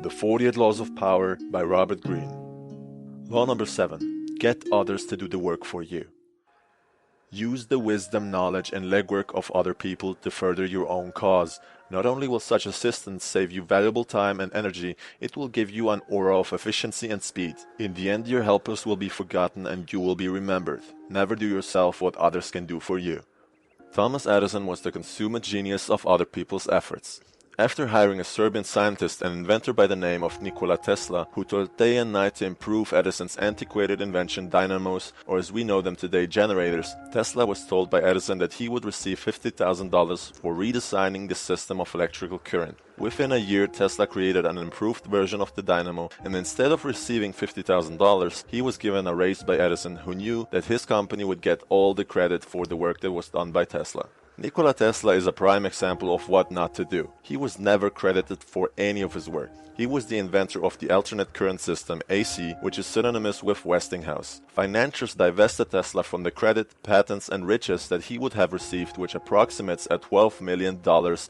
The 48 Laws of Power by Robert Greene. Law number 7. Get others to do the work for you. Use the wisdom, knowledge, and legwork of other people to further your own cause. Not only will such assistance save you valuable time and energy, it will give you an aura of efficiency and speed. In the end, your helpers will be forgotten and you will be remembered. Never do yourself what others can do for you. Thomas Edison was the consummate genius of other people's efforts. After hiring a Serbian scientist and inventor by the name of Nikola Tesla, who toiled day and night to improve Edison's antiquated invention dynamos, or as we know them today, generators, Tesla was told by Edison that he would receive $50,000 for redesigning the system of electrical current. Within a year, Tesla created an improved version of the dynamo, and instead of receiving $50,000, he was given a raise by Edison, who knew that his company would get all the credit for the work that was done by Tesla. Nikola Tesla is a prime example of what not to do. He was never credited for any of his work. He was the inventor of the alternate current system, AC, which is synonymous with Westinghouse. Financiers divested Tesla from the credit, patents, and riches that he would have received, which approximates at $12 million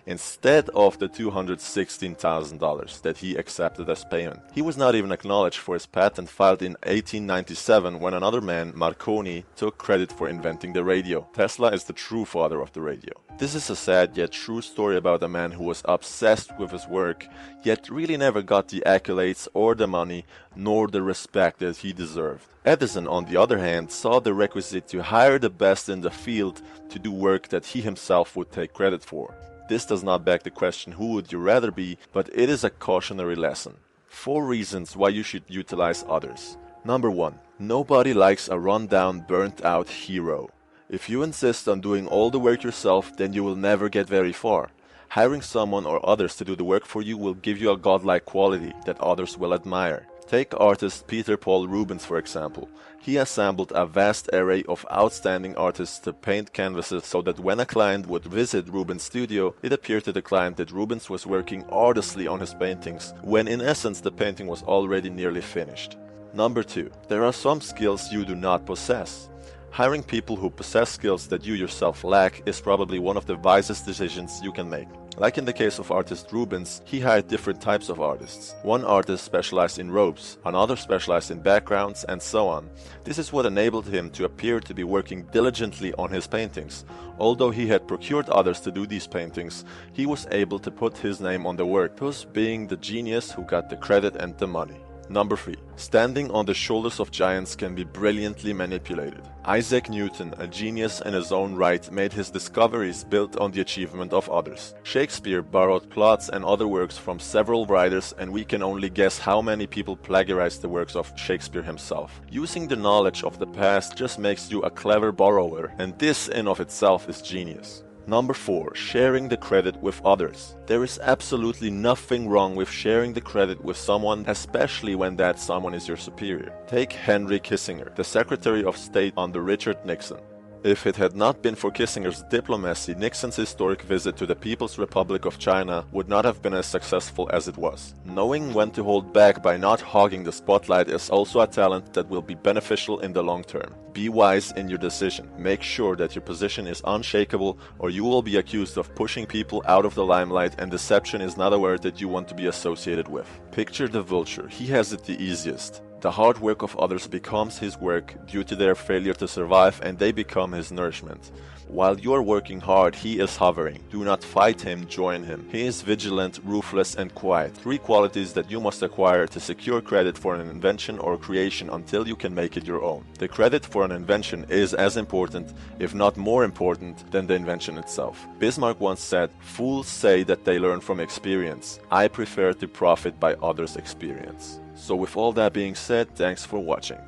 instead of the $216,000 that he accepted as payment. He was not even acknowledged for his patent filed in 1897 when another man, Marconi, took credit for inventing the radio. Tesla is the true father of the radio. This is a sad yet true story about a man who was obsessed with his work, yet really never got the accolades or the money, nor the respect that he deserved. Edison, on the other hand, saw the requisite to hire the best in the field to do work that he himself would take credit for. This does not beg the question who would you rather be, but it is a cautionary lesson. 4 reasons why you should utilize others. Number 1. Nobody likes a run-down, burnt-out hero. If you insist on doing all the work yourself, then you will never get very far. Hiring someone or others to do the work for you will give you a godlike quality that others will admire. Take artist Peter Paul Rubens for example. He assembled a vast array of outstanding artists to paint canvases so that when a client would visit Rubens' studio, it appeared to the client that Rubens was working arduously on his paintings, when in essence the painting was already nearly finished. Number 2. There are some skills you do not possess. Hiring people who possess skills that you yourself lack is probably one of the wisest decisions you can make. Like in the case of artist Rubens, he hired different types of artists. One artist specialized in robes, another specialized in backgrounds, and so on. This is what enabled him to appear to be working diligently on his paintings. Although he had procured others to do these paintings, he was able to put his name on the work, thus being the genius who got the credit and the money. Number 3. Standing on the shoulders of giants can be brilliantly manipulated. Isaac Newton, a genius in his own right, made his discoveries built on the achievement of others. Shakespeare borrowed plots and other works from several writers, and we can only guess how many people plagiarized the works of Shakespeare himself. Using the knowledge of the past just makes you a clever borrower, and this in of itself is genius. Number 4. Sharing the credit with others. There is absolutely nothing wrong with sharing the credit with someone, especially when that someone is your superior. Take Henry Kissinger, the Secretary of State under Richard Nixon. If it had not been for Kissinger's diplomacy, Nixon's historic visit to the People's Republic of China would not have been as successful as it was. Knowing when to hold back by not hogging the spotlight is also a talent that will be beneficial in the long term. Be wise in your decision. Make sure that your position is unshakable, or you will be accused of pushing people out of the limelight, and deception is not a word that you want to be associated with. Picture the vulture. He has it the easiest. The hard work of others becomes his work due to their failure to survive, and they become his nourishment. While you are working hard, he is hovering. Do not fight him, join him. He is vigilant, ruthless, and quiet. 3 qualities that you must acquire to secure credit for an invention or creation until you can make it your own. The credit for an invention is as important, if not more important, than the invention itself. Bismarck once said, "Fools say that they learn from experience. I prefer to profit by others' experience." So with all that being said, thanks for watching.